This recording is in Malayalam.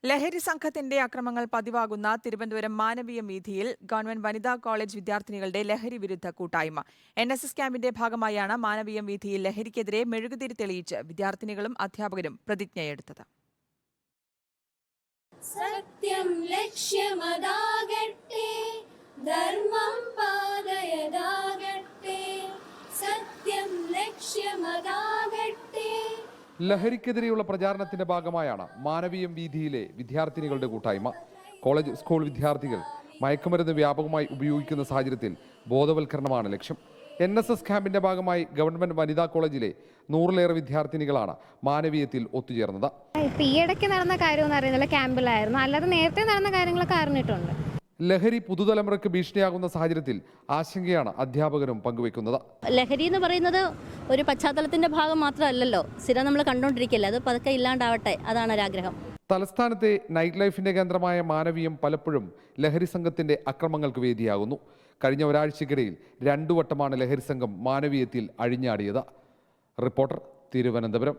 ലഹരി സംഘത്തിന്റെ അക്രമങ്ങൾ പതിവാകുന്ന തിരുവനന്തപുരം മാനവീയം വീഥിയിൽ ഗവൺമെന്റ് വനിതാ കോളേജ് വിദ്യാർത്ഥിനികളുടെ ലഹരി വിരുദ്ധ കൂട്ടായ്മ. NSS ക്യാമ്പിന്റെ ഭാഗമായാണ് മാനവീയം വീഥിയിൽ ലഹരിക്കെതിരെ മെഴുകുതിരി തെളിയിച്ച് വിദ്യാർത്ഥിനികളും അധ്യാപകരും പ്രതിജ്ഞയെടുത്തത്. സത്യം ലക്ഷ്യമതാകട്ടെ, ധർമ്മം പാതയതാകട്ടെ, സത്യം ലക്ഷ്യമതാകട്ടെ. ലഹരിക്കെതിരെയുള്ള പ്രചാരണത്തിന്റെ ഭാഗമായാണ് മാനവീയം വീഥിയിലെ വിദ്യാർത്ഥിനികളുടെ കൂട്ടായ്മ. കോളേജ് സ്കൂൾ വിദ്യാർത്ഥികൾ മയക്കുമരുന്ന് വ്യാപകമായി ഉപയോഗിക്കുന്ന സാഹചര്യത്തിൽ ബോധവൽക്കരണമാണ് ലക്ഷ്യം. NSS ക്യാമ്പിന്റെ ഭാഗമായി ഗവൺമെന്റ് വനിതാ കോളേജിലെ 100-ലേറെ വിദ്യാർത്ഥിനികളാണ് മാനവീയത്തിൽ ഒത്തുചേർന്നത്. ഇപ്പം ഈ ഇടയ്ക്ക് നടന്ന കാര്യമൊന്നും അറിയുന്നില്ല, ക്യാമ്പിലായിരുന്നു. അല്ലാതെ നേരത്തെ നടന്ന കാര്യങ്ങളൊക്കെ അറിഞ്ഞിട്ടുണ്ട്. ലഹരി പുതുതലമുറയ്ക്ക് ഭീഷണിയാകുന്ന സാഹചര്യത്തിൽ ആശങ്കയാണ് അധ്യാപകരും പങ്കുവെക്കുന്നത്. ലഹരി എന്ന് പറയുന്നത് ഒരു പശ്ചാത്തലത്തിന്റെ ഭാഗം മാത്രമല്ലല്ലോ, സ്ഥിരം നമ്മൾ കണ്ടുകൊണ്ടിരിക്കില്ല. അത് പതുക്കെ ഇല്ലാണ്ടാവട്ടെ, അതാണ് ഒരാഗ്രഹം. തലസ്ഥാനത്തെ നൈറ്റ് ലൈഫിന്റെ കേന്ദ്രമായ മാനവീയം പലപ്പോഴും ലഹരി സംഘത്തിന്റെ അക്രമങ്ങൾക്ക് വേദിയാകുന്നു. കഴിഞ്ഞ ഒരാഴ്ചക്കിടയിൽ 2 വട്ടമാണ് ലഹരി സംഘം മാനവീയത്തിൽ അഴിഞ്ഞാടിയത്. റിപ്പോർട്ടർ, തിരുവനന്തപുരം.